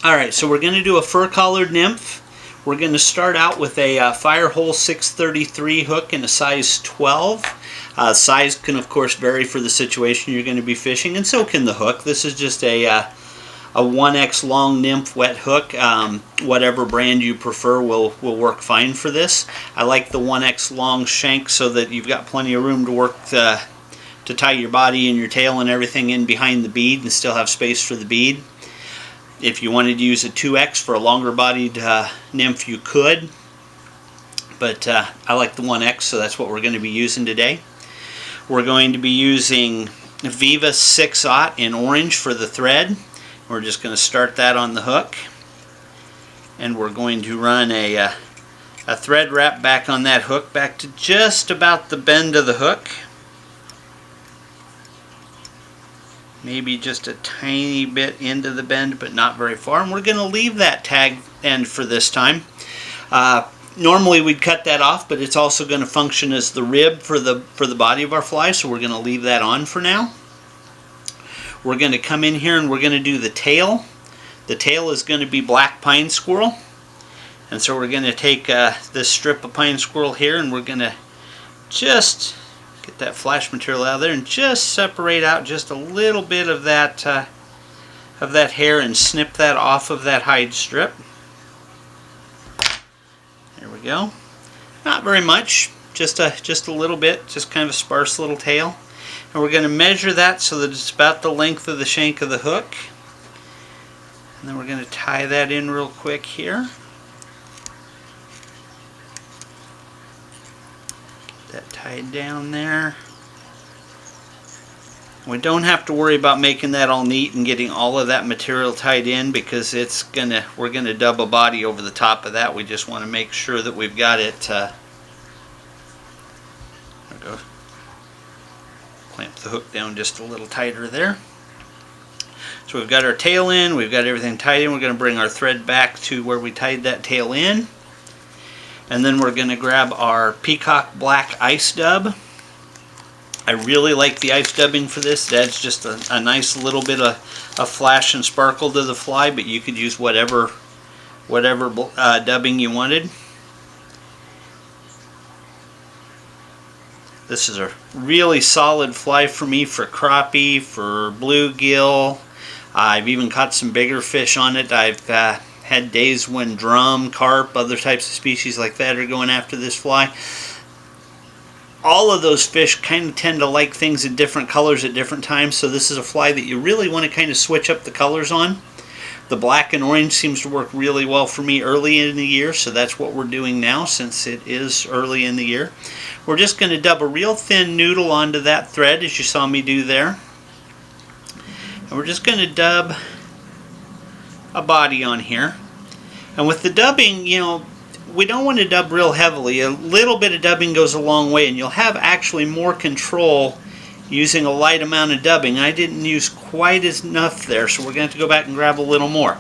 Alright, so we're going to do a fur-collared nymph. We're going to start out with a Firehole 633 hook in a size 12. Size can of course vary for the situation you're going to be fishing, and so can the hook. This is just a 1X long nymph wet hook. Whatever brand you prefer will work fine for this. I like the 1X long shank so that you've got plenty of room to work to tie your body and your tail and everything in behind the bead and still have space for the bead. If you wanted to use a 2X for a longer bodied nymph, you could, but I like the 1X, so that's what we're going to be using today. We're going to be using Viva 6/0 in orange for the thread. We're just going to start that on the hook, and we're going to run a thread wrap back on that hook, back to just about the bend of the hook. Maybe just a tiny bit into the bend, but not very far. And we're going to leave that tag end for this time. Normally we'd cut that off, but it's also going to function as the rib for the body of our fly, so we're going to leave that on for now. We're going to come in here and we're going to do the tail. The tail is going to be black pine squirrel. And so we're going to take this strip of pine squirrel here, and we're going to just get that flash material out of there and just separate out just a little bit of that hair and snip that off of that hide strip. There we go. Not very much, just a little bit, just kind of a sparse little tail. And we're going to measure that so that it's about the length of the shank of the hook. And then we're going to tie that in real quick here. That tied down there. We don't have to worry about making that all neat and getting all of that material tied in, because we're gonna dub a body over the top of that. We just want to make sure that we've got it. There we go. Clamp the hook down just a little tighter there. So we've got our tail in, we've got everything tied in. We're going to bring our thread back to where we tied that tail in. And then we're going to grab our peacock black ice dub. I really like the ice dubbing for this. That's just a nice little bit of flash and sparkle to the fly, but you could use whatever dubbing you wanted. This is a really solid fly for me for crappie, for bluegill. I've even caught some bigger fish on it. I've had days when drum, carp, other types of species like that are going after this fly. All of those fish kind of tend to like things in different colors at different times, so this is a fly that you really want to kind of switch up the colors on. The black and orange seems to work really well for me early in the year, so that's what we're doing now since it is early in the year. We're just going to dub a real thin noodle onto that thread, as you saw me do there. And we're just going to dub a body on here. And with the dubbing, you know, we don't want to dub real heavily. A little bit of dubbing goes a long way, and you'll have actually more control using a light amount of dubbing. I didn't use quite enough there, so we're going to have to go back and grab a little more.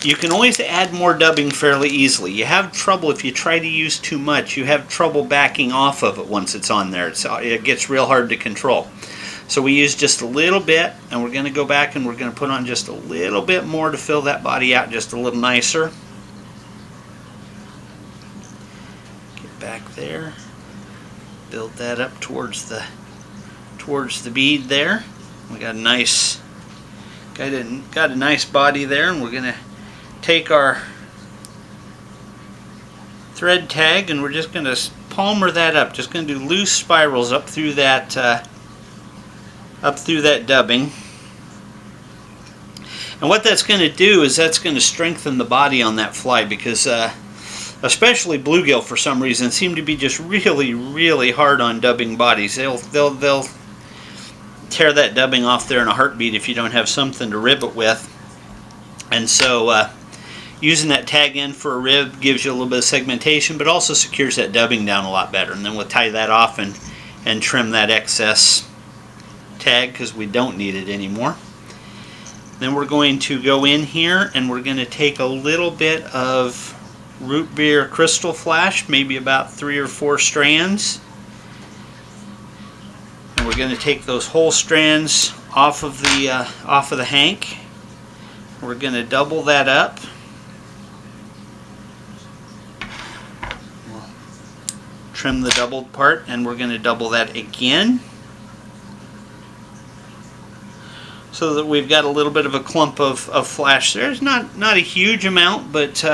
You can always add more dubbing fairly easily. You have trouble if you try to use too much. You have trouble backing off of it once it's on there. It gets real hard to control. So we use just a little bit, and we're going to go back and we're going to put on just a little bit more to fill that body out just a little nicer. Get back there. Build that up towards the bead there. We got a nice body there, and we're going to take our thread tag and we're just going to palmer that up. Just going to do loose spirals up through that dubbing. And what that's going to do is that's going to strengthen the body on that fly, because especially bluegill for some reason seem to be just really hard on dubbing bodies. They'll tear that dubbing off there in a heartbeat if you don't have something to rib it with. And so using that tag end for a rib gives you a little bit of segmentation, but also secures that dubbing down a lot better. And then we'll tie that off and trim that excess tag because we don't need it anymore. Then we're going to go in here and we're going to take a little bit of root beer crystal flash, maybe about 3 or 4 strands. We're going to take those whole strands off of the hank. We're going to double that up. We'll trim the doubled part, and we're going to double that again, so that we've got a little bit of a clump of flash there. It's not a huge amount, but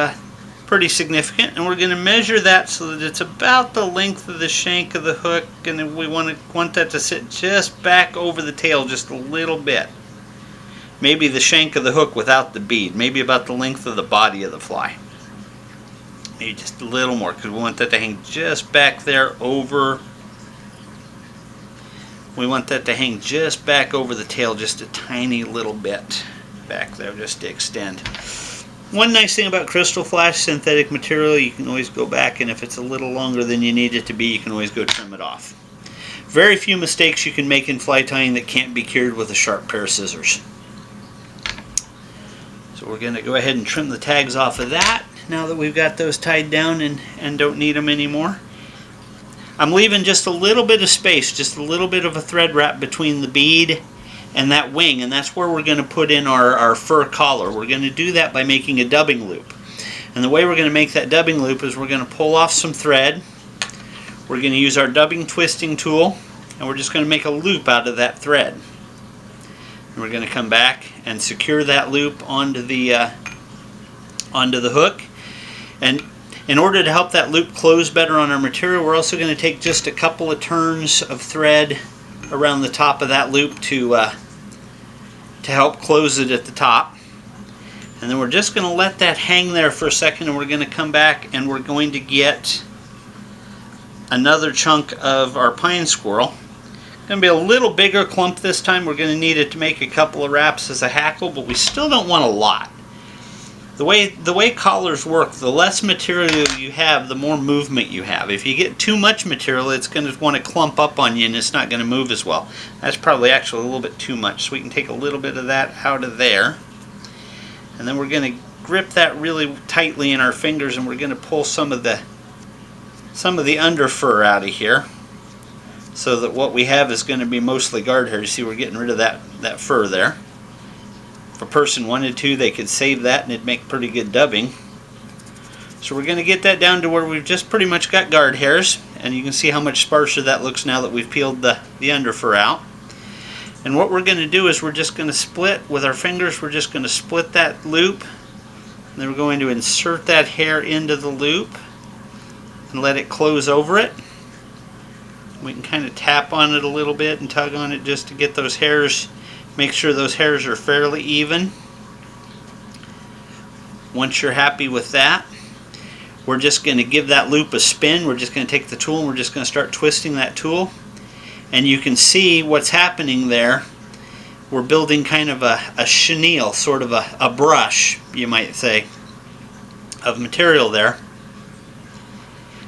pretty significant. And we're going to measure that so that it's about the length of the shank of the hook, and then we want that to sit just back over the tail just a little bit. Maybe the shank of the hook without the bead, maybe about the length of the body of the fly. Maybe just a little more, because we want that to hang just back there over. We want that to hang just back over the tail, just a tiny little bit back there, just to extend. One nice thing about crystal flash synthetic material, you can always go back, and if it's a little longer than you need it to be, you can always go trim it off. Very few mistakes you can make in fly tying that can't be cured with a sharp pair of scissors. So we're going to go ahead and trim the tags off of that now that we've got those tied down and don't need them anymore. I'm leaving just a little bit of space, just a little bit of a thread wrap between the bead and that wing, and that's where we're going to put in our fur collar. We're going to do that by making a dubbing loop. And the way we're going to make that dubbing loop is we're going to pull off some thread. We're going to use our dubbing twisting tool, and we're just going to make a loop out of that thread. And we're going to come back and secure that loop onto the hook. And in order to help that loop close better on our material, we're also going to take just a couple of turns of thread around the top of that loop to help close it at the top. And then we're just going to let that hang there for a second, and we're going to come back and we're going to get another chunk of our pine squirrel. Going to be a little bigger clump this time. We're going to need it to make a couple of wraps as a hackle, but we still don't want a lot. The way collars work, the less material you have, the more movement you have. If you get too much material, it's going to want to clump up on you, and it's not going to move as well. That's probably actually a little bit too much, so we can take a little bit of that out of there. And then we're going to grip that really tightly in our fingers, and we're going to pull some of the under fur out of here, so that what we have is going to be mostly guard hair. You see, we're getting rid of that fur there. If a person wanted to, they could save that and it'd make pretty good dubbing. So we're going to get that down to where we've just pretty much got guard hairs, and you can see how much sparser that looks now that we've peeled the under fur out. And what we're going to do is we're just going to split with our fingers. We're just going to split that loop, and then we're going to insert that hair into the loop and let it close over it. We can kind of tap on it a little bit and tug on it just to get those hairs, make sure those hairs are fairly even. Once you're happy with that, we're just going to give that loop a spin. We're just going to take the tool and we're just going to start twisting that tool. And you can see what's happening there. We're building kind of a chenille, sort of a brush, you might say, of material there.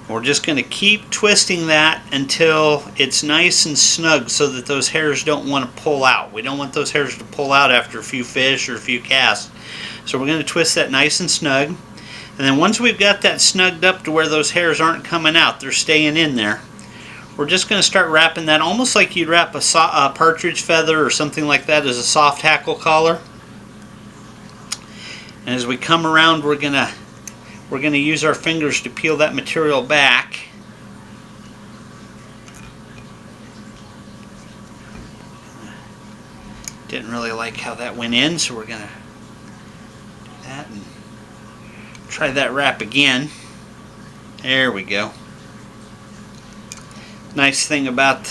We're just going to keep twisting that until it's nice and snug so that those hairs don't want to pull out. We don't want those hairs to pull out after a few fish or a few casts. So we're going to twist that nice and snug. And then once we've got that snugged up to where those hairs aren't coming out, they're staying in there, we're just going to start wrapping that almost like you'd wrap a partridge feather or something like that as a soft hackle collar. And as we come around, we're going to use our fingers to peel that material back. Didn't really like how that went in, so we're going to do that and try that wrap again. There we go. Nice thing about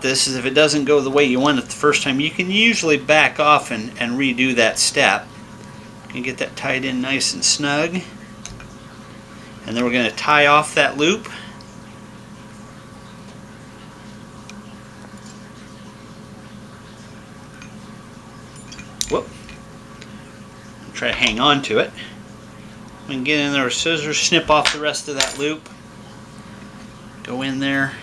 this is if it doesn't go the way you want it the first time, you can usually back off and redo that step. You can get that tied in nice and snug. And then we're going to tie off that loop. Whoop. Try to hang on to it. We can get in there with scissors, snip off the rest of that loop. Go in there,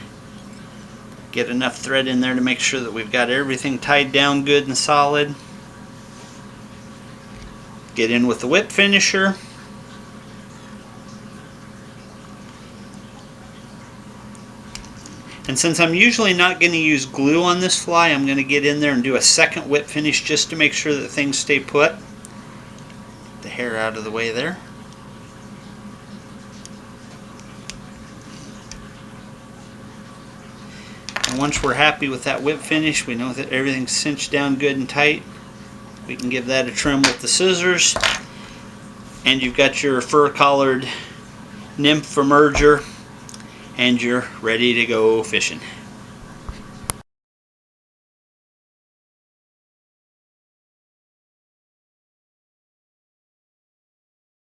get enough thread in there to make sure that we've got everything tied down good and solid. Get in with the whip finisher. And since I'm usually not going to use glue on this fly, I'm going to get in there and do a second whip finish just to make sure that things stay put. The hair out of the way there. And once we're happy with that whip finish, we know that everything's cinched down good and tight. We can give that a trim with the scissors. And you've got your fur-collared nymph emerger, and you're ready to go fishing.